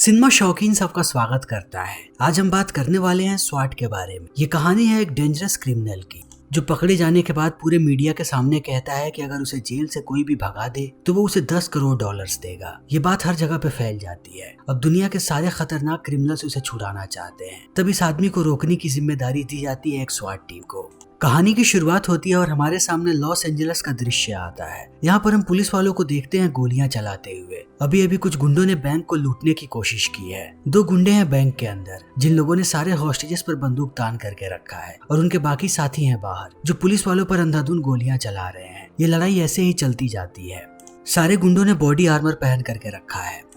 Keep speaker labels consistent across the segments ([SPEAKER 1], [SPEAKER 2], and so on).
[SPEAKER 1] Cinema शौकीन सबका स्वागत करता है। आज हम बात करने वाले हैं स्वाट के बारे में। ये कहानी है एक डेंजरस क्रिमिनल की जो पकड़े जाने के बाद पूरे मीडिया के सामने कहता है कि अगर उसे जेल से कोई भी भगा दे तो वो उसे $10 करोड़ देगा। ये बात हर जगह पे फैल जाती है। अब दुनिया के सारे खतरनाक क्रिमिनल से उसे छुड़ाना चाहते हैं। तब इस आदमी को रोकने की जिम्मेदारी दी जाती है एक स्वाट टीम को। कहानी की शुरुआत होती है और हमारे सामने लॉस एंजलिस का दृश्य आता है। यहाँ पर हम पुलिस वालों को देखते हैं गोलियां चलाते हुए। अभी अभी कुछ गुंडों ने बैंक को लूटने की कोशिश की है। 2 गुंडे हैं बैंक के अंदर जिन लोगों ने सारे हॉस्टेजेस पर बंदूक तान करके रखा है और उनके बाकी साथी हैं बाहर जो पुलिस वालों पर अंधाधुंध गोलियां चला रहे हैं। ये लड़ाई ऐसे ही चलती जाती है। सारे गुंडों ने बॉडी आर्मर पहन करके रखा है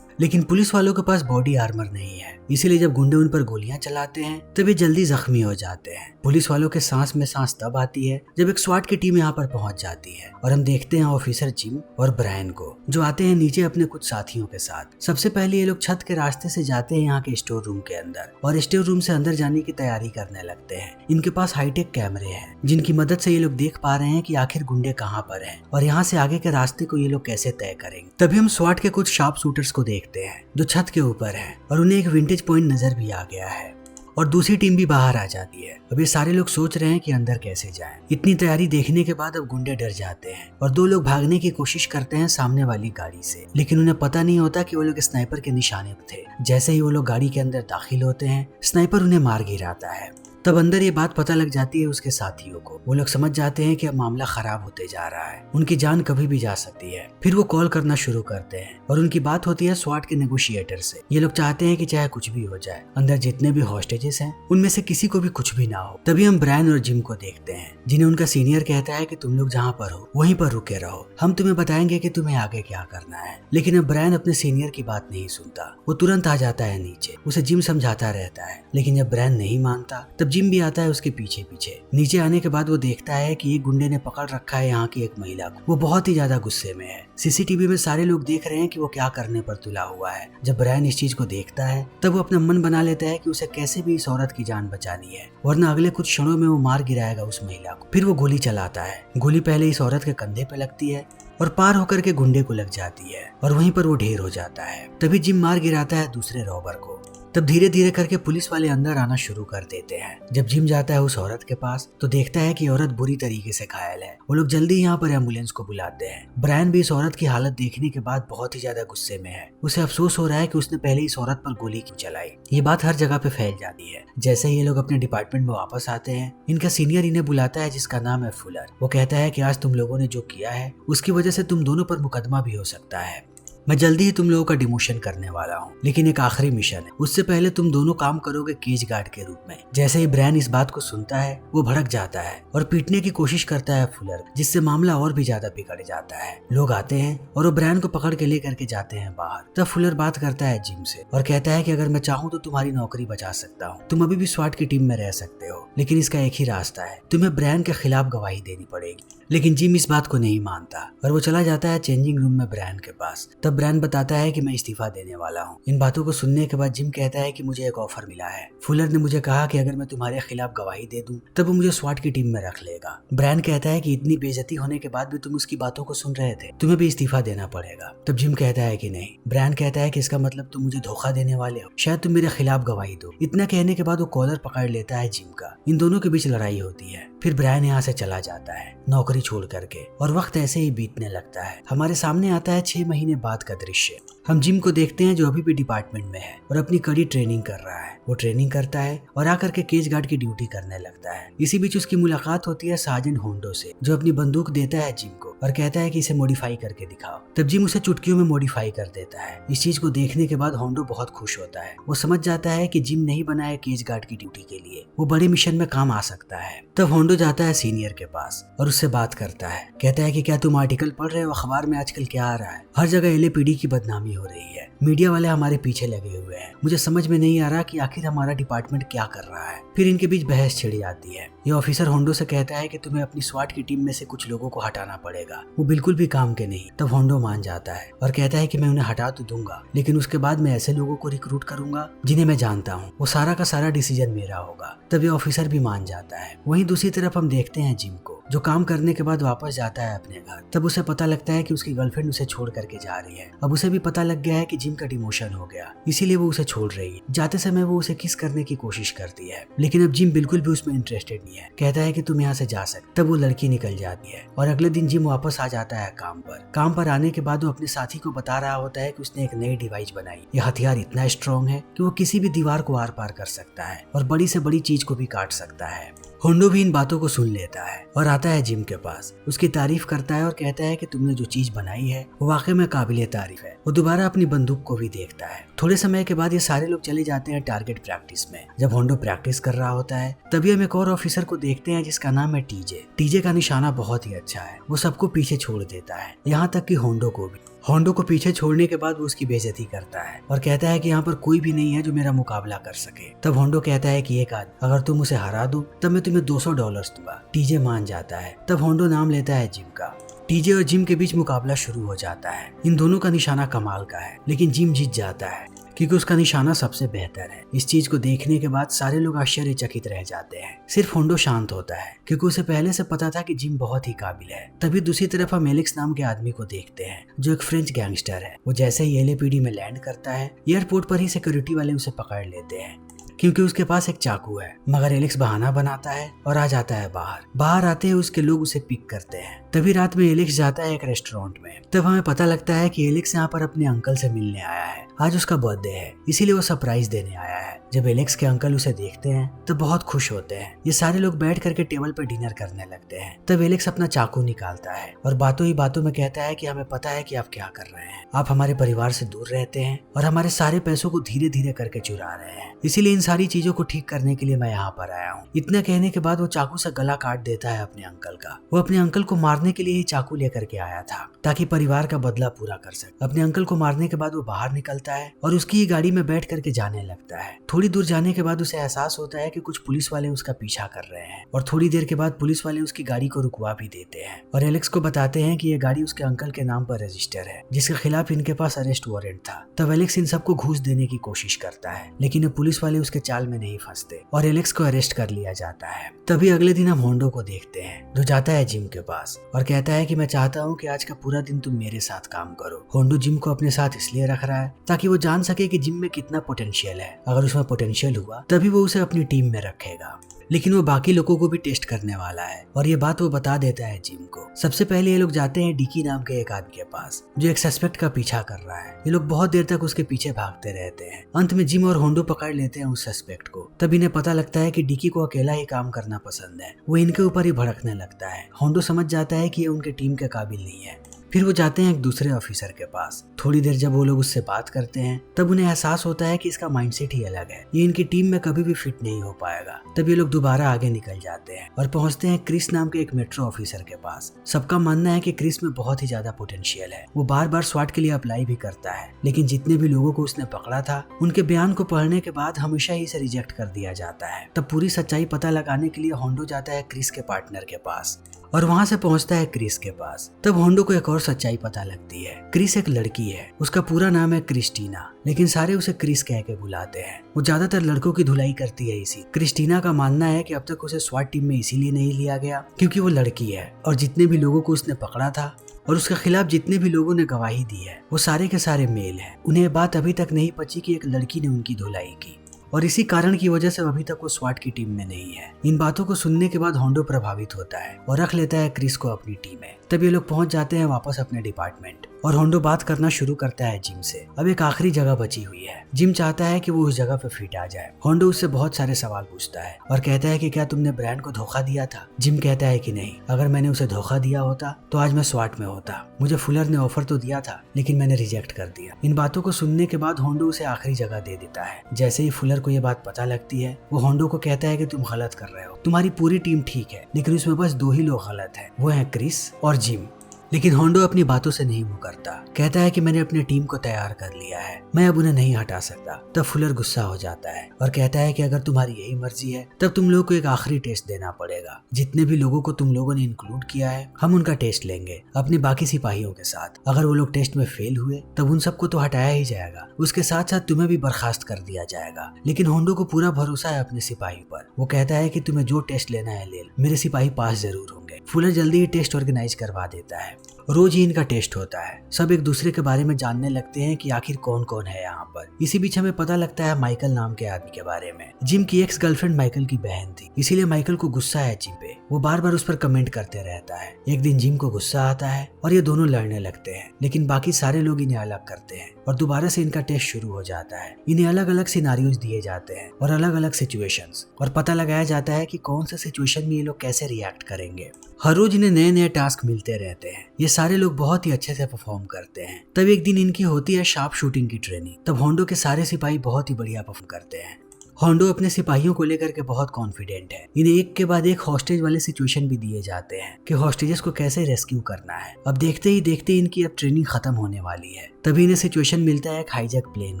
[SPEAKER 1] लेकिन पुलिस वालों के पास बॉडी आर्मर नहीं है, इसीलिए जब गुंडे उन पर गोलियां चलाते हैं तब ये जल्दी जख्मी हो जाते हैं। पुलिस वालों के सांस में सांस तब आती है जब एक स्वाट की टीम यहाँ पर पहुंच जाती है और हम देखते हैं ऑफिसर जिम और ब्रायन को जो आते हैं नीचे अपने कुछ साथियों के साथ। सबसे पहले ये लोग छत के रास्ते से जाते हैं यहाँ के स्टोर रूम के अंदर और स्टोर रूम से अंदर जाने की तैयारी करने लगते हैं। इनके पास हाईटेक कैमरे हैं जिनकी मदद से ये लोग देख पा रहे हैं कि आखिर गुंडे कहाँ पर हैं और यहाँ से आगे के रास्ते को ये लोग कैसे तय करेंगे। तभी हम स्वाट के कुछ शार्प शूटर्स को देखते हैं जो छत के ऊपर है और उन्हें एक विंटेज पॉइंट नजर भी आ गया है और दूसरी टीम भी बाहर आ जाती है। अब ये सारे लोग सोच रहे हैं कि अंदर कैसे जाएं। इतनी तैयारी देखने के बाद अब गुंडे डर जाते हैं और 2 लोग भागने की कोशिश करते हैं सामने वाली गाड़ी से, लेकिन उन्हें पता नहीं होता कि वो लोग स्नाइपर के निशाने पर थे। जैसे ही वो लोग गाड़ी के अंदर दाखिल होते हैं स्नाइपर उन्हें मार गिराता है। तब अंदर ये बात पता लग जाती है उसके साथियों को। वो लोग समझ जाते हैं कि अब मामला खराब होते जा रहा है, उनकी जान कभी भी जा सकती है। फिर वो कॉल करना शुरू करते हैं और उनकी बात होती है स्वाट के नेगोशिएटर से। ये लोग चाहते हैं कि चाहे कुछ भी हो जाए अंदर जितने भी हॉस्टेजेस हैं उनमें से किसी को भी कुछ भी ना हो। तभी हम ब्रायन और जिम को देखते हैं जिन्हें उनका सीनियर कहता है कि तुम लोग जहाँ पर हो वहीं पर रुके रहो, हम तुम्हें बताएंगे कि तुम्हें आगे क्या करना है। लेकिन अब ब्रायन अपने सीनियर की बात नहीं सुनता। वो तुरंत आ जाता है नीचे। उसे जिम समझाता रहता है लेकिन जब ब्रायन नहीं मानता तब जिम भी आता है उसके पीछे पीछे। नीचे आने के बाद वो देखता है कि एक गुंडे ने पकड़ रखा है यहाँ की एक महिला को। वो बहुत ही ज्यादा गुस्से में है। सीसीटीवी में सारे लोग देख रहे हैं कि वो क्या करने पर तुला हुआ है। जब ब्रायन इस चीज को देखता है तब वो अपना मन बना लेता है कि उसे कैसे भी इस औरत की जान बचानी है वरना अगले कुछ क्षणों में वो मार गिराएगा उस महिला को। फिर वो गोली चलाता है। गोली पहले इस औरत के कंधे पे लगती है और पार होकर के गुंडे को लग जाती है और वहीं पर वो ढेर हो जाता है। तभी जिम मार गिराता है दूसरे रॉबर को। तब धीरे धीरे करके पुलिस वाले अंदर आना शुरू कर देते हैं। जब जिम जाता है उस औरत के पास तो देखता है कि औरत बुरी तरीके से घायल है। वो लोग जल्दी यहाँ पर एम्बुलेंस को बुलाते हैं। ब्रायन भी इस औरत की हालत देखने के बाद बहुत ही ज्यादा गुस्से में है। उसे अफसोस हो रहा है कि उसने पहले इस औरत पर गोली क्यों चलाई। ये बात हर जगह पे फैल जाती है। जैसे ही ये लोग अपने डिपार्टमेंट में वापस आते हैं इनका सीनियर इन्हें बुलाता है जिसका नाम है फुलर। वो कहता है कि आज तुम लोगों ने जो किया है उसकी वजह से तुम दोनों पर मुकदमा भी हो सकता है। मैं जल्दी ही तुम लोगों का डिमोशन करने वाला हूँ, लेकिन एक आखिरी मिशन है। उससे पहले तुम दोनों काम करोगे केज गार्ड के रूप में। जैसे ही ब्रायन इस बात को सुनता है वो भड़क जाता है और पीटने की कोशिश करता है फुलर, जिससे मामला और भी ज्यादा बिगड़ जाता है। लोग आते हैं और वो ब्रायन को पकड़ के लेकर के जाते हैं बाहर। तब फुलर बात करता है जिम से और कहता है कि अगर मैं चाहूँ तो तुम्हारी नौकरी बचा सकता हूँ। तुम अभी भी स्वाट की टीम में रह सकते हो, लेकिन इसका एक ही रास्ता है, तुम्हें ब्रायन के खिलाफ गवाही देनी पड़ेगी। लेकिन जिम इस बात को नहीं मानता और वो चला जाता है चेंजिंग रूम में ब्रायन के पास। तब ब्रायन बताता है कि मैं इस्तीफा देने वाला हूँ। इन बातों को सुनने के बाद जिम कहता है कि मुझे एक ऑफर मिला है। फुलर ने मुझे कहा कि अगर मैं तुम्हारे खिलाफ गवाही दे दूं तब वो मुझे स्वाट की टीम में रख लेगा। ब्रायन कहता है कि इतनी बेइज्जती होने के बाद भी तुम उसकी बातों को सुन रहे थे, तुम्हें भी इस्तीफा देना पड़ेगा। तब जिम कहता है कि नहीं। ब्रायन कहता है कि इसका मतलब तुम मुझे धोखा देने वाले हो, शायद तुम मेरे खिलाफ गवाही दो। इतना कहने के बाद वो कॉलर पकड़ लेता है जिम का। इन दोनों के बीच लड़ाई होती है। फिर ब्रायन यहाँ से चला जाता है नौकरी छोड़ करके और वक्त ऐसे ही बीतने लगता है। हमारे सामने आता है 6 महीने बाद का दृश्य। हम जिम को देखते हैं जो अभी भी डिपार्टमेंट में है और अपनी कड़ी ट्रेनिंग कर रहा है। वो ट्रेनिंग करता है और आकर के केज गार्ड की ड्यूटी करने लगता है। इसी बीच उसकी मुलाकात होती है सार्जेंट होंडो से, जो अपनी बंदूक देता है जिम को और कहता है कि इसे मॉडिफाई करके दिखाओ। तब जिम उसे चुटकियों में मॉडिफाई कर देता है। इस चीज को देखने के बाद होंडो बहुत खुश होता है। वो समझ जाता है कि जिम नहीं बना है केज गार्ड की ड्यूटी के लिए, वो बड़े मिशन में काम आ सकता है। तब होंडो जाता है सीनियर के पास और उससे बात करता है। कहता है कि क्या तुम आर्टिकल पढ़ रहे हो अखबार में आजकल क्या आ रहा है? हर जगह LAPD की बदनामी हो रही है, मीडिया वाले हमारे पीछे लगे हुए हैं। मुझे समझ में नहीं आ रहा कि आखिर आखिर हमारा डिपार्टमेंट क्या कर रहा है। फिर इनके बीच बहस छिड़ जाती है। ये ऑफिसर होंडो से कहता है कि तुम्हें अपनी स्वाट की टीम में से कुछ लोगों को हटाना पड़ेगा, वो बिल्कुल भी काम के नहीं। तब होंडो मान जाता है और कहता है कि मैं उन्हें हटा तो दूंगा, लेकिन उसके बाद मैं ऐसे लोगों को रिक्रूट करूंगा जिन्हें मैं जानता हूँ, वो सारा का सारा डिसीजन मेरा होगा। तब ये ऑफिसर भी मान जाता है। वहीं दूसरी तरफ हम देखते हैं जिम को, जो काम करने के बाद वापस जाता है अपने घर। तब उसे पता लगता है कि उसकी गर्लफ्रेंड उसे छोड़ करके जा रही है। अब उसे भी पता लग गया है कि जिम का डिमोशन हो गया, इसीलिए वो उसे छोड़ रही है। जाते समय वो उसे किस करने की कोशिश करती है, लेकिन अब जिम बिल्कुल भी उसमें इंटरेस्टेड नहीं है। कहता है कि तुम यहाँ से जा सकते। तब वो लड़की निकल जाती है और अगले दिन जिम वापस आ जाता है काम पर। काम पर आने के बाद वो अपने साथी को बता रहा होता है कि उसने एक नई डिवाइस बनाई। यह हथियार इतना स्ट्रॉन्ग है कि वो किसी भी दीवार को आर पार कर सकता है और बड़ी से बड़ी चीज को भी काट सकता है। होंडो भी इन बातों को सुन लेता है और आता है जिम के पास, उसकी तारीफ करता है और कहता है कि तुमने जो चीज बनाई है वो वाकई में काबिले तारीफ है। वो दोबारा अपनी बंदूक को भी देखता है। थोड़े समय के बाद ये सारे लोग चले जाते हैं टारगेट प्रैक्टिस में। जब होंडो प्रैक्टिस कर रहा होता है तभी हम एक और ऑफिसर को देखते हैं जिसका नाम है टीजे। टीजे का निशाना बहुत ही अच्छा है, वो सबको पीछे छोड़ देता है, यहाँ तक कि होंडो को भी। होंडो को पीछे छोड़ने के बाद वो उसकी बेइज्जती करता है और कहता है कि यहाँ पर कोई भी नहीं है जो मेरा मुकाबला कर सके। तब होंडो कहता है कि एक आध अगर तुम उसे हरा दो तब मैं तुम्हें $200 दूंगा। टीजे मान जाता है। तब होंडो नाम लेता है जिम का। टीजे और जिम के बीच मुकाबला शुरू हो जाता है। इन दोनों का निशाना कमाल का है, लेकिन जिम जीत जाता है क्योंकि उसका निशाना सबसे बेहतर है। इस चीज को देखने के बाद सारे लोग आश्चर्यचकित रह जाते हैं। सिर्फ होंडो शांत होता है क्योंकि उसे पहले से पता था कि जिम बहुत ही काबिल है। तभी दूसरी तरफ हम एलेक्स नाम के आदमी को देखते हैं जो एक फ्रेंच गैंगस्टर है। वो जैसे ही LAPD में लैंड करता है, एयरपोर्ट पर ही सिक्योरिटी वाले उसे पकड़ लेते हैं क्योंकि उसके पास एक चाकू है। मगर एलेक्स बहाना बनाता है और आ जाता है बाहर। बाहर आते ही उसके लोग उसे पिक करते हैं। तभी रात में एलेक्स जाता है एक रेस्टोरेंट में। तब हमें पता लगता है कि एलेक्स यहाँ पर अपने अंकल से मिलने आया है। आज उसका बर्थडे है, इसीलिए वो सरप्राइज देने आया है। जब एलेक्स के अंकल उसे देखते हैं तो बहुत खुश होते हैं। ये सारे लोग बैठ करके टेबल पर डिनर करने लगते हैं। तब एलेक्स अपना चाकू निकालता है और बातों ही बातों में कहता है कि हमें पता है कि आप क्या कर रहे हैं। आप हमारे परिवार से दूर रहते हैं और हमारे सारे पैसों को धीरे धीरे करके चुरा रहे हैं, इसीलिए इन सारी चीजों को ठीक करने के लिए मैं यहाँ पर आया हूँ। इतना कहने के बाद वो चाकू से गला काट देता है अपने अंकल का। वो अपने अंकल को मारने के लिए ही चाकू लेकर के आया था ताकि परिवार का बदला पूरा कर सके। अपने अंकल को मारने के बाद वो बाहर निकलता है और उसकी ही गाड़ी में बैठ करके जाने लगता है। थोड़ी दूर जाने के बाद उसे एहसास होता है कि कुछ पुलिस वाले उसका पीछा कर रहे हैं और थोड़ी देर के बाद पुलिस वाले उसकी गाड़ी को रुकवा भी देते हैं और एलेक्स को बताते हैं कि ये गाड़ी उसके अंकल के नाम पर रजिस्टर है, जिसके खिलाफ इनके पास अरेस्ट वारंट था। तब एलेक्स इन सबको घूस देने की कोशिश करता है, लेकिन पुलिस वाले उसके चाल में नहीं फंसते और एलेक्स को अरेस्ट कर लिया जाता है। तभी अगले दिन हम होंडो को देखते हैं जो जाता है जिम के पास और कहता है कि मैं चाहता हूँ कि आज का पूरा दिन तुम मेरे साथ काम करो। होंडो जिम को अपने साथ इसलिए रख रहा है ताकि वो जान सके कि जिम में कितना पोटेंशियल है। अगर उसमें पोटेंशियल हुआ तभी वो उसे अपनी टीम में रखेगा, लेकिन वो बाकी लोगों को भी टेस्ट करने वाला है और ये बात वो बता देता है जिम को। सबसे पहले ये लोग जाते हैं डिकी नाम के एक आदमी के पास जो एक सस्पेक्ट का पीछा कर रहा है। ये लोग बहुत देर तक उसके पीछे भागते रहते हैं। अंत में जिम और होंडो पकड़ लेते हैं उस सस्पेक्ट को। तब इन्हें पता लगता है कि डिकी को अकेला ही काम करना पसंद है। वो इनके ऊपर ही भड़कने लगता है। होंडो समझ जाता है कि ये उनके टीम के काबिल नहीं है। फिर वो जाते हैं एक दूसरे ऑफिसर के पास। थोड़ी देर जब वो लोग उससे बात करते हैं तब उन्हें एहसास होता है कि इसका माइंडसेट ही अलग है, ये इनकी टीम में कभी भी फिट नहीं हो पाएगा। तब ये लोग दोबारा आगे निकल जाते हैं और पहुंचते हैं क्रिस नाम के एक मेट्रो ऑफिसर के पास। सबका मानना है कि क्रिस में बहुत ही ज्यादा पोटेंशियल है। वो बार बार स्वाट के लिए अप्लाई भी करता है, लेकिन जितने भी लोगों को उसने पकड़ा था उनके बयान को पढ़ने के बाद हमेशा ही इसे रिजेक्ट कर दिया जाता है। तब पूरी सच्चाई पता लगाने के लिए होंडो जाता है क्रिस के पार्टनर के पास और वहां से पहुंचता है क्रिस के पास। तब होंडो को एक और सच्चाई पता लगती है। क्रिस एक लड़की है, उसका पूरा नाम है क्रिस्टीना, लेकिन सारे उसे क्रिस कह के बुलाते हैं। वो ज्यादातर लड़कों की धुलाई करती है इसी। क्रिस्टीना का मानना है कि अब तक उसे स्वाट टीम में इसीलिए नहीं लिया गया क्योंकि वो लड़की है और जितने भी लोगों को उसने पकड़ा था और उसके खिलाफ जितने भी लोगों ने गवाही दी है वो सारे के सारे मेल हैं। उन्हें ये बात अभी तक नहीं पची कि एक लड़की ने उनकी धुलाई की और इसी कारण की वजह से अभी तक वो स्वाट की टीम में नहीं है। इन बातों को सुनने के बाद होंडो प्रभावित होता है और रख लेता है क्रिस को अपनी टीम में। तब ये लोग पहुंच जाते हैं वापस अपने डिपार्टमेंट और होंडो बात करना शुरू करता है जिम से। अब एक आखिरी जगह बची हुई है। जिम चाहता है कि वो उस जगह पे फिट आ जाए। होंडो उससे बहुत सारे सवाल पूछता है और कहता है कि क्या तुमने ब्रांड को धोखा दिया था? जिम कहता है कि नहीं, अगर मैंने उसे धोखा दिया होता तो आज मैं स्वाट में होता। मुझे फुलर ने ऑफर तो दिया था लेकिन मैंने रिजेक्ट कर दिया। इन बातों को सुनने के बाद होंडो उसे आखिरी जगह दे देता है। जैसे ही फुलर को ये बात पता लगती है वो होंडो को कहता है कि तुम गलत कर रहे हो, तुम्हारी पूरी टीम ठीक है लेकिन उसमें बस 2 ही लोग गलत है, वो है क्रिस और जिम। लेकिन होंडो अपनी बातों से नहीं मुकरता। कहता है कि मैंने अपनी टीम को तैयार कर लिया है, मैं अब उन्हें नहीं हटा सकता। तब फुलर गुस्सा हो जाता है और कहता है कि अगर तुम्हारी यही मर्जी है तब तुम लोगों को एक आखिरी टेस्ट देना पड़ेगा। जितने भी लोगों को तुम लोगों ने इंक्लूड किया है हम उनका टेस्ट लेंगे अपने बाकी सिपाहियों के साथ। अगर वो लोग टेस्ट में फेल हुए तब उन सबको तो हटाया ही जाएगा, उसके साथ साथ तुम्हें भी बर्खास्त कर दिया जाएगा। लेकिन होंडो को पूरा भरोसा है अपने सिपाही पर। वो कहता है कि तुम्हें जो टेस्ट लेना है ले लो, मेरे सिपाही पास जरूर होंगे। फुलर जल्दी ही टेस्ट ऑर्गेनाइज करवा देता है। रोज ही इनका टेस्ट होता है। सब एक दूसरे के बारे में जानने लगते हैं कि आखिर कौन कौन है यहाँ पर। इसी बीच हमें पता लगता है माइकल नाम के आदमी के बारे में। जिम की एक्स गर्लफ्रेंड माइकल की बहन थी, इसीलिए माइकल को गुस्सा है जिम पे। वो बार बार उस पर कमेंट करते रहता है। एक दिन जिम को गुस्सा आता है और ये दोनों लड़ने लगते हैं, लेकिन बाकी सारे लोग इन्हें अलग करते हैं और दोबारा से इनका टेस्ट शुरू हो जाता है। इन्हें अलग अलग सिनारियोज दिए जाते हैं और अलग अलग सिचुएशंस, और पता लगाया जाता है कि कौन से सिचुएशन में ये लोग कैसे रिएक्ट करेंगे। हर रोज इन्हें नए नए टास्क मिलते रहते हैं। ये सारे लोग बहुत ही अच्छे से परफॉर्म करते हैं। तब एक दिन इनकी होती है शार्प शूटिंग की ट्रेनिंग। तब होंडो के सारे सिपाही बहुत ही बढ़िया परफॉर्म करते हैं। होंडो अपने सिपाहियों को लेकर के बहुत कॉन्फिडेंट है। इन्हें एक के बाद एक हॉस्टेज वाले सिचुएशन भी दिए जाते हैं कि हॉस्टेजेस को कैसे रेस्क्यू करना है। अब देखते ही देखते इनकी अब ट्रेनिंग खत्म होने वाली है। तभी इन्हें सिचुएशन मिलता है एक हाईजैक प्लेन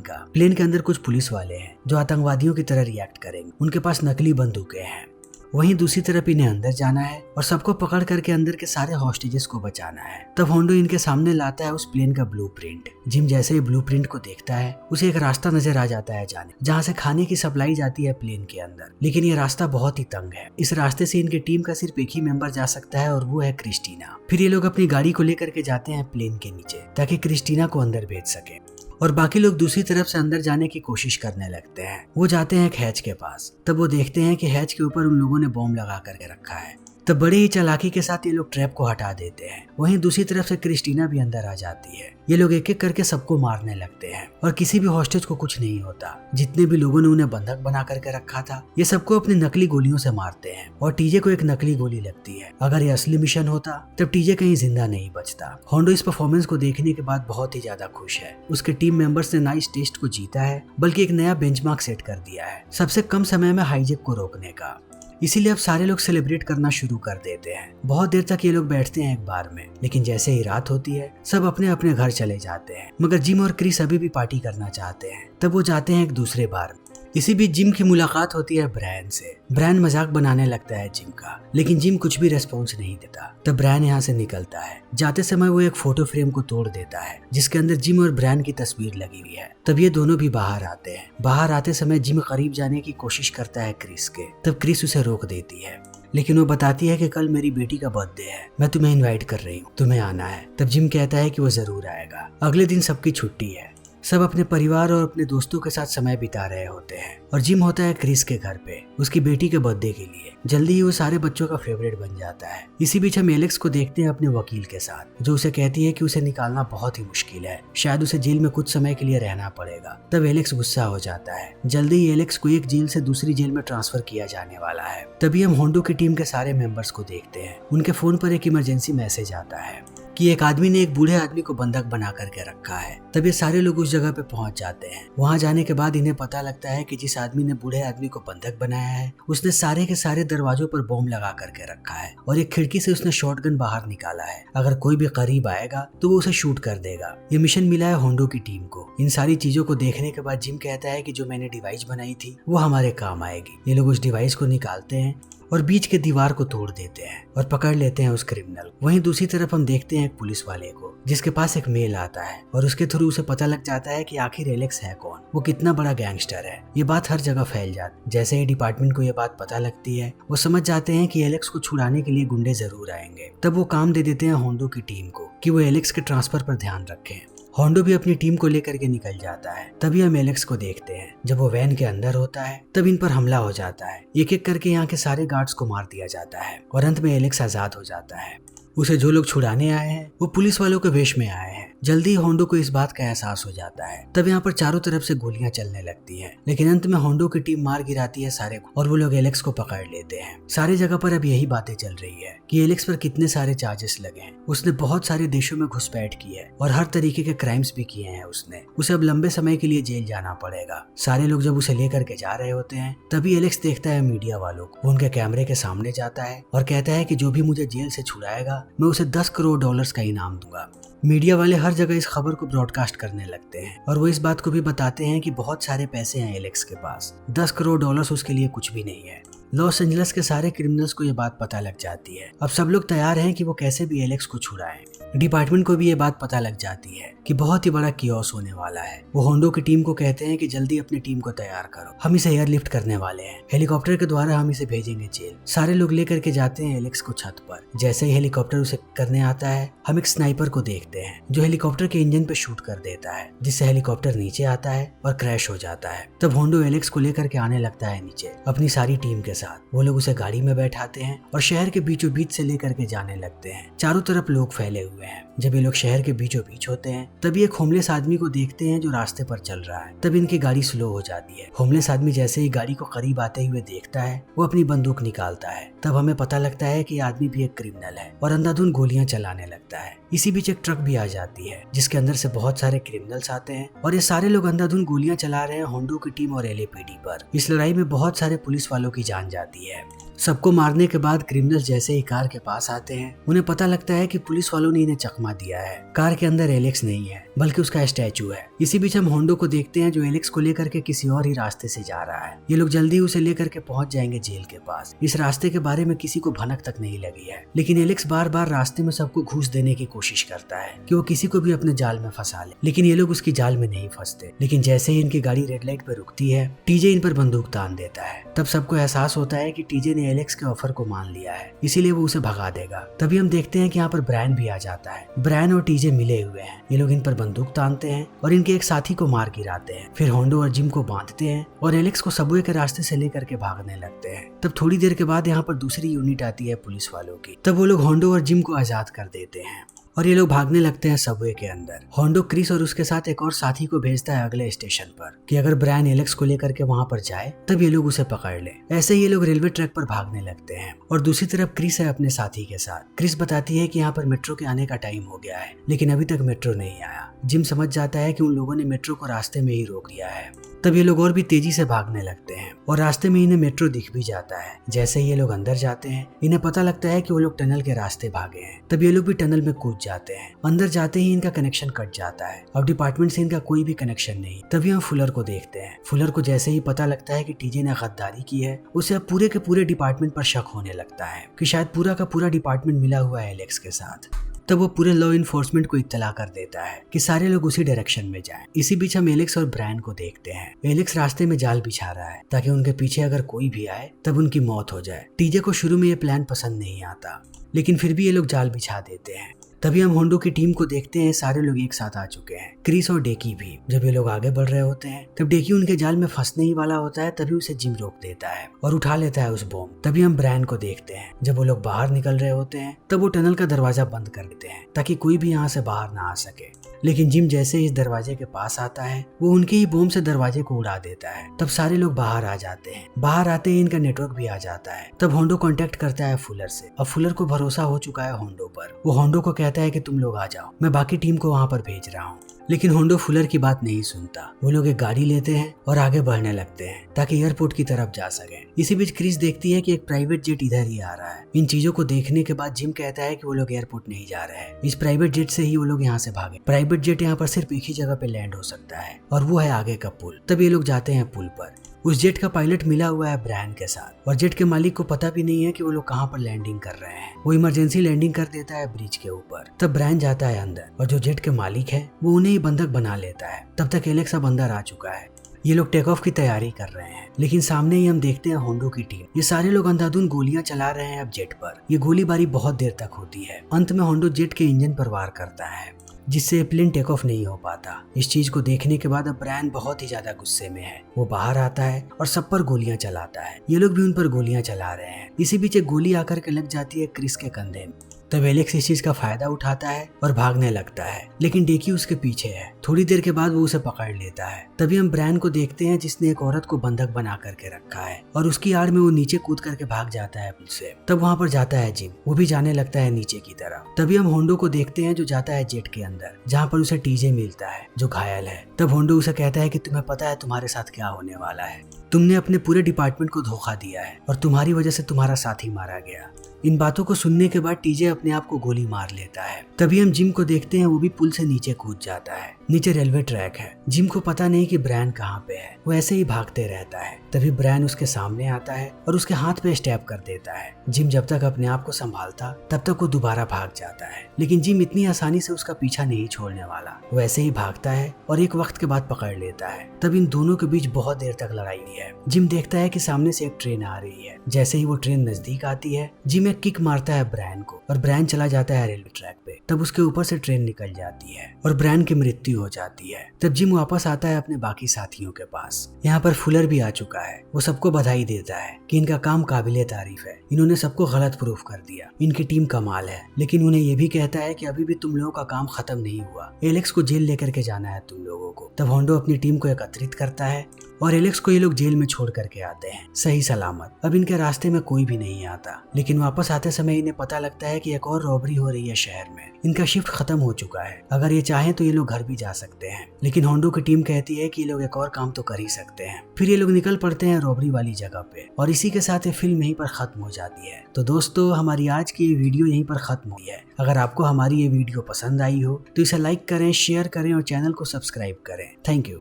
[SPEAKER 1] का। प्लेन के अंदर कुछ पुलिस वाले हैं जो आतंकवादियों की तरह रिएक्ट करेंगे। उनके पास नकली बंदूकें हैं। वहीं दूसरी तरफ इन्हें अंदर जाना है और सबको पकड़ करके अंदर के सारे हॉस्टेजेस को बचाना है। तब होंडो इनके सामने लाता है उस प्लेन का ब्लूप्रिंट। जिम जैसे ही ब्लूप्रिंट को देखता है उसे एक रास्ता नजर आ जाता है जाने, जहाँ से खाने की सप्लाई जाती है प्लेन के अंदर। लेकिन ये रास्ता बहुत ही तंग है। इस रास्ते से इनकी टीम का सिर्फ एक ही मेंबर जा सकता है और वो है क्रिस्टीना। फिर ये लोग अपनी गाड़ी को लेकर के जाते हैं प्लेन के नीचे ताकि क्रिस्टीना को अंदर भेज सके, और बाकी लोग दूसरी तरफ से अंदर जाने की कोशिश करने लगते हैं। वो जाते हैं एक हैच के पास। तब वो देखते हैं कि हैच के ऊपर उन लोगों ने बॉम्ब लगा करके रखा है। तब बड़े ही चालाकी के साथ ये लोग ट्रैप को हटा देते हैं। वहीं दूसरी तरफ से क्रिस्टीना भी अंदर आ जाती है। ये लोग एक एक करके सबको मारने लगते हैं और किसी भी हॉस्टेज को कुछ नहीं होता। जितने भी लोगों ने उन्हें बंधक बना करके रखा था ये सबको अपनी नकली गोलियों से मारते हैं और टीजे को एक नकली गोली लगती है। अगर ये असली मिशन होता तब टीजे कहीं जिंदा नहीं बचता। होंडो इस परफॉर्मेंस को देखने के बाद बहुत ही ज्यादा खुश है। उसके टीम मेंबर्स ने ना इस टेस्ट को जीता है बल्कि एक नया बेंचमार्क सेट कर दिया है सबसे कम समय में हाईजैक को रोकने का। इसीलिए अब सारे लोग सेलिब्रेट करना शुरू कर देते हैं। बहुत देर तक ये लोग बैठते हैं एक बार में, लेकिन जैसे ही रात होती है सब अपने अपने घर चले जाते हैं। मगर जिम और क्रिस अभी भी पार्टी करना चाहते हैं। तब वो जाते हैं एक दूसरे बार में। इसी बीच जिम की मुलाकात होती है ब्रायन से। ब्रायन मजाक बनाने लगता है जिम का, लेकिन जिम कुछ भी रेस्पॉन्स नहीं देता। तब ब्रायन यहाँ से निकलता है। जाते समय वो एक फोटो फ्रेम को तोड़ देता है जिसके अंदर जिम और ब्रायन की तस्वीर लगी हुई है। तब ये दोनों भी बाहर आते हैं। बाहर आते समय जिम करीब जाने की कोशिश करता है क्रिस के। तब क्रिस उसे रोक देती है, लेकिन वो बताती है कि कल मेरी बेटी का बर्थडे है, मैं तुम्हें इनवाइट कर रही हूँ, तुम्हें आना है। तब जिम कहता है कि वो जरूर आएगा। अगले दिन सबकी छुट्टी है। सब अपने परिवार और अपने दोस्तों के साथ समय बिता रहे होते हैं और जिम होता है क्रिस के घर पे उसकी बेटी के बर्थडे के लिए। जल्दी ही वो सारे बच्चों का फेवरेट बन जाता है। इसी बीच हम एलेक्स को देखते हैं अपने वकील के साथ, जो उसे कहती है कि उसे निकालना बहुत ही मुश्किल है, शायद उसे जेल में कुछ समय के लिए रहना पड़ेगा। तब एलेक्स गुस्सा हो जाता है। जल्दी ही एलेक्स को एक जेल से दूसरी जेल में ट्रांसफर किया जाने वाला है। तभी हम होंडो की टीम के सारे मेंबर्स को देखते हैं। उनके फोन पर एक इमरजेंसी मैसेज आता है कि एक आदमी ने एक बूढ़े आदमी को बंधक बना करके रखा है। तब ये सारे लोग उस जगह पे पहुंच जाते हैं। वहां जाने के बाद इन्हें पता लगता है कि जिस आदमी ने बूढ़े आदमी को बंधक बनाया है उसने सारे के सारे दरवाजों पर बॉम्ब लगा करके रखा है और एक खिड़की से उसने शॉटगन बाहर निकाला है। अगर कोई भी करीब आएगा तो वो उसे शूट कर देगा। ये मिशन मिला है होंडो की टीम को। इन सारी चीजों को देखने के बाद जिम कहता है कि जो मैंने डिवाइस बनाई थी वो हमारे काम आएगी। ये लोग उस डिवाइस को निकालते हैं और बीच के दीवार को तोड़ देते हैं और पकड़ लेते हैं उस क्रिमिनल। वहीं दूसरी तरफ हम देखते हैं एक पुलिस वाले को जिसके पास एक मेल आता है और उसके थ्रू उसे पता लग जाता है कि आखिर एलेक्स है कौन, वो कितना बड़ा गैंगस्टर है। ये बात हर जगह फैल जाती। जैसे ही डिपार्टमेंट को ये बात पता लगती है वो समझ जाते हैं कि एलेक्स को छुड़ाने के लिए गुंडे जरूर आएंगे। तब वो काम दे देते हैं होंडो की टीम को कि वो एलेक्स के ट्रांसफर पर ध्यान रखें। होंडो भी अपनी टीम को लेकर के निकल जाता है। तभी हम एलेक्स को देखते हैं। जब वो वैन के अंदर होता है तब इन पर हमला हो जाता है। एक एक करके यहाँ के सारे गार्ड्स को मार दिया जाता है और अंत में एलेक्स आजाद हो जाता है। उसे जो लोग छुड़ाने आए हैं वो पुलिस वालों के वेश में आए हैं जल्दी ही होंडो को इस बात का एहसास हो जाता है। तब यहाँ पर चारों तरफ से गोलियां चलने लगती हैं, लेकिन अंत में होंडो की टीम मार गिराती है सारे और वो लोग एलेक्स को पकड़ लेते हैं। सारी जगह पर अब यही बातें चल रही है कि एलेक्स पर कितने सारे चार्जेस लगे हैं। उसने बहुत सारे देशों में घुसपैठ की है और हर तरीके के क्राइम्स भी किए हैं उसने। उसे अब लंबे समय के लिए जेल जाना पड़ेगा। सारे लोग जब उसे लेकर के जा रहे होते हैं तभी एलेक्स देखता है मीडिया वालों को। वो उनके कैमरे के सामने जाता है और कहता है कि जो भी मुझे जेल से छुड़ाएगा मैं उसे $10 करोड़ का इनाम दूंगा। मीडिया वाले हर जगह इस खबर को ब्रॉडकास्ट करने लगते हैं और वो इस बात को भी बताते हैं कि बहुत सारे पैसे हैं एलेक्स के पास। $10 करोड़ उसके लिए कुछ भी नहीं है। लॉस एंजलिस के सारे क्रिमिनल्स को ये बात पता लग जाती है। अब सब लोग तैयार हैं कि वो कैसे भी एलेक्स को छुड़ाएं। डिपार्टमेंट को भी ये बात पता लग जाती है कि बहुत ही बड़ा कियोस होने वाला है। वो होंडो की टीम को कहते हैं कि जल्दी अपनी टीम को तैयार करो, हम इसे एयरलिफ्ट करने वाले हैं। हेलीकॉप्टर के द्वारा हम इसे भेजेंगे जेल। सारे लोग लेकर के जाते हैं एलेक्स को छत पर। जैसे ही हेलीकॉप्टर उसे करने आता है हम एक स्नाइपर को देखते हैं जो हेलीकॉप्टर के इंजन पे शूट कर देता है, जिससे हेलीकॉप्टर नीचे आता है और क्रैश हो जाता है। तब होंडो एलेक्स को लेकर के आने लगता है नीचे अपनी सारी टीम के साथ। वो लोग उसे गाड़ी में बैठाते हैं और शहर के बीचों बीच से लेकर के जाने लगते हैं। चारों तरफ लोग फैले हुए हैं। जब ये लोग शहर के बीचों बीच होते हैं तभी एक होमलेस आदमी को देखते हैं जो रास्ते पर चल रहा है। तब इनकी गाड़ी स्लो हो जाती है। होमलेस आदमी जैसे ही गाड़ी को करीब आते हुए देखता है वो अपनी बंदूक निकालता है। तब हमें पता लगता है कि ये आदमी भी एक क्रिमिनल है और अंधाधुंध गोलियां चलाने लगता है। इसी बीच एक ट्रक भी आ जाती है जिसके अंदर से बहुत सारे क्रिमिनल्स आते हैं और ये सारे लोग अंधाधुंध गोलियां चला रहे हैं होंडो की टीम और एलएपीडी पर। इस लड़ाई में बहुत सारे पुलिस वालों की जान जाती है। सबको मारने के बाद क्रिमिनल्स जैसे ही कार के पास आते हैं उन्हें पता लगता है कि पुलिस वालों ने इन्हें चकमा दिया है। कार के अंदर एलेक्स नहीं है बल्कि उसका स्टैचू है। इसी बीच हम होंडो को देखते हैं जो एलेक्स को लेकर के किसी और ही रास्ते से जा रहा है। ये लोग जल्दी उसे लेकर के पहुंच जाएंगे जेल के पास। इस रास्ते के बारे में किसी को भनक तक नहीं लगी है, लेकिन एलेक्स बार बार रास्ते में सबको घूस देने की कोशिश करता है कि वो किसी को भी अपने जाल में फंसा ले, लेकिन ये लोग उसकी जाल में नहीं फंसते। लेकिन जैसे ही इनकी गाड़ी रेड लाइट पर रुकती है टीजे इन पर बंदूक तान देता है। तब सबको एहसास होता है कि टीजे ने एलेक्स के ऑफर को मान लिया है, इसीलिए वो उसे भगा देगा। तभी हम देखते हैं कि यहाँ पर ब्रायन भी आ जाता है। ब्रायन और टीजे मिले हुए हैं। ये लोग इन पर बंदूक तानते हैं और इनके एक साथी को मार गिराते हैं। फिर होंडो और जिम को बांधते हैं और एलेक्स को सबवे के रास्ते से लेकर के भागने लगते हैं। तब थोड़ी देर के बाद यहाँ पर दूसरी यूनिट आती है पुलिस वालों की। तब वो लोग होंडो और जिम को आजाद कर देते हैं और ये लोग भागने लगते हैं सबवे के अंदर। होंडो क्रिस और उसके साथ एक और साथी को भेजता है अगले स्टेशन पर कि अगर ब्रायन एलेक्स को लेकर के वहां पर जाए तब ये लोग उसे पकड़ ले। ऐसे ही ये लोग रेलवे ट्रैक पर भागने लगते हैं और दूसरी तरफ क्रिस है अपने साथी के साथ। क्रिस बताती है कि यहाँ पर मेट्रो के आने का टाइम हो गया है, लेकिन अभी तक मेट्रो नहीं आया। जिम समझ जाता है कि उन लोगों ने मेट्रो को रास्ते में ही रोक दिया है। तब ये लोग और भी तेजी से भागने लगते हैं और रास्ते में इन्हें मेट्रो दिख भी जाता है। जैसे ही ये लोग अंदर जाते हैं इन्हें पता लगता है कि वो लोग टनल के रास्ते भागे हैं। तब ये लोग भी टनल में कूद जाते हैं। अंदर जाते ही इनका कनेक्शन कट जाता है। अब डिपार्टमेंट से इनका कोई भी कनेक्शन नहीं। तभी हम फुलर को देखते हैं। फुलर को जैसे ही पता लगता है कि टीजे ने गद्दारी की है उसे अब पूरे के पूरे डिपार्टमेंट पर शक होने लगता है कि शायद पूरा का पूरा डिपार्टमेंट मिला हुआ है एलेक्स के साथ। तब वो पूरे लॉ इन्फोर्समेंट को इत्तला कर देता है कि सारे लोग उसी डायरेक्शन में जाएं। इसी बीच हम एलेक्स और ब्रायन को देखते हैं। एलेक्स रास्ते में जाल बिछा रहा है ताकि उनके पीछे अगर कोई भी आए तब उनकी मौत हो जाए। टीजे को शुरू में ये प्लान पसंद नहीं आता, लेकिन फिर भी ये लोग जाल बिछा देते हैं। तभी हम होंडो की टीम को देखते हैं। सारे लोग एक साथ आ चुके हैं, क्रिस और डेकी भी। जब ये लोग आगे बढ़ रहे होते हैं तब डेकी उनके जाल में फंसने ही वाला होता है। तभी उसे जिम रोक देता है और उठा लेता है उस बॉम्ब। तभी हम ब्रायन को देखते हैं। जब वो लोग बाहर निकल रहे होते हैं तब वो टनल का दरवाजा बंद कर देते हैं ताकि कोई भी यहाँ से बाहर ना आ सके। लेकिन जिम जैसे ही इस दरवाजे के पास आता है वो उनके ही बॉम्ब से दरवाजे को उड़ा देता है। तब सारे लोग बाहर आ जाते हैं। बाहर आते ही इनका नेटवर्क भी आ जाता है। तब होंडो कांटेक्ट करता है फुलर से। अब फुलर को भरोसा हो चुका है होंडो पर। वो होंडो को कहता है कि तुम लोग आ जाओ, मैं बाकी टीम को वहां पर भेज रहा हूँ। लेकिन होंडो फुलर की बात नहीं सुनता। वो लोग एक गाड़ी लेते हैं और आगे बढ़ने लगते हैं ताकि एयरपोर्ट की तरफ जा सके। इसी बीच क्रिस देखती है कि एक प्राइवेट जेट इधर ही आ रहा है। इन चीजों को देखने के बाद जिम कहता है कि वो लोग एयरपोर्ट नहीं जा रहे हैं। इस प्राइवेट जेट से ही वो लोग यहाँ से भागे। प्राइवेट जेट यहाँ पर सिर्फ एक ही जगह पे लैंड हो सकता है और वो है आगे का पुल। तब ये लोग जाते हैं पुल पर। उस जेट का पायलट मिला हुआ है ब्रायन के साथ और जेट के मालिक को पता भी नहीं है कि वो लोग कहाँ पर लैंडिंग कर रहे हैं। वो इमरजेंसी लैंडिंग कर देता है ब्रिज के ऊपर। तब ब्रायन जाता है अंदर और जो जेट के मालिक है वो उन्हें ही बंधक बना लेता है। तब तक एलेक्स अब अंदर आ चुका है। ये लोग टेक ऑफ की तैयारी कर रहे हैं, लेकिन सामने ही हम देखते हैं होंडो की टीम। ये सारे लोग अंधाधुंध गोलियां चला रहे हैं अब जेट पर। ये गोलीबारी बहुत देर तक होती है। अंत में होंडो जेट के इंजन पर वार करता है जिससे प्लेन टेक ऑफ नहीं हो पाता। इस चीज को देखने के बाद अब ब्रायन बहुत ही ज्यादा गुस्से में है। वो बाहर आता है और सब पर गोलियां चलाता है। ये लोग भी उन पर गोलियां चला रहे हैं। इसी बीच एक गोली आकर के लग जाती है क्रिस के कंधे में। तब एलेक्स इस चीज का फायदा उठाता है और भागने लगता है, लेकिन डेकी उसके पीछे है। थोड़ी देर के बाद वो उसे पकड़ लेता है। तभी हम ब्रायन को देखते हैं जिसने एक औरत को बंधक बना करके रखा है और उसकी आड़ में वो नीचे कूद करके भाग जाता है पुल से। तब वहाँ पर जाता है जिम, वो भी जाने लगता है नीचे की तरफ। तभी हम होंडो को देखते हैं जो जाता है जेट के अंदर, जहाँ पर उसे टीजे मिलता है जो घायल है। तब होंडो उसे कहता है कि तुम्हें पता है तुम्हारे साथ क्या होने वाला है, तुमने अपने पूरे डिपार्टमेंट को धोखा दिया है और तुम्हारी वजह से तुम्हारा साथी मारा गया। इन बातों को सुनने के बाद टीजे अपने आप को गोली मार लेता है। तभी हम जिम को देखते हैं, वो भी पुल से नीचे कूद जाता है। नीचे रेलवे ट्रैक है। जिम को पता नहीं कि ब्रायन कहाँ पे है, वो ऐसे ही भागते रहता है। तभी ब्रायन उसके सामने आता है और उसके हाथ पे स्टैब कर देता है। जिम जब तक अपने आप को संभालता तब तक वो दोबारा भाग जाता है, लेकिन जिम इतनी आसानी से उसका पीछा नहीं छोड़ने वाला। वो ऐसे ही भागता है और एक वक्त के बाद पकड़ लेता है। तब इन दोनों के बीच बहुत देर तक लड़ाई हुई है। जिम देखता है कि सामने से एक ट्रेन आ रही है। जैसे ही वो ट्रेन नजदीक आती है, जिम एक किक मारता है ब्रायन को और ब्रायन चला जाता है रेलवे ट्रैक पे। तब उसके ऊपर से ट्रेन निकल जाती है और ब्रायन की मृत्यु हो जाती है। तब जिम वापस आता है अपने बाकी साथियों के पास। यहाँ पर फुलर भी आ चुका है। वो सबको बधाई देता है कि इनका काम काबिले तारीफ है, इन्होंने सबको गलत प्रूफ कर दिया, इनकी टीम कमाल है। लेकिन उन्हें ये भी कहता है कि अभी भी तुम लोगों का काम खत्म नहीं हुआ, एलेक्स को जेल लेकर के जाना है तुम लोगों को। तब होंडो अपनी टीम को एकत्रित करता है और एलेक्स को ये लोग जेल में छोड़ करके आते हैं सही सलामत। अब इनके रास्ते में कोई भी नहीं आता, लेकिन वापस आते समय इन्हें पता लगता है कि एक और रॉबरी हो रही है शहर में। इनका शिफ्ट खत्म हो चुका है, अगर ये चाहें तो ये लोग घर भी जा सकते हैं। लेकिन होंडो की टीम कहती है कि ये लोग एक और काम तो कर ही सकते हैं। फिर ये लोग निकल पड़ते हैं रॉबरी वाली जगह पे और इसी के साथ ये फिल्म यहीं पर खत्म हो जाती है। तो दोस्तों, हमारी आज की ये वीडियो यहीं पर खत्म हुई है। अगर आपको हमारी ये वीडियो पसंद आई हो तो इसे लाइक करें, शेयर करें और चैनल को सब्सक्राइब करें। Thank you.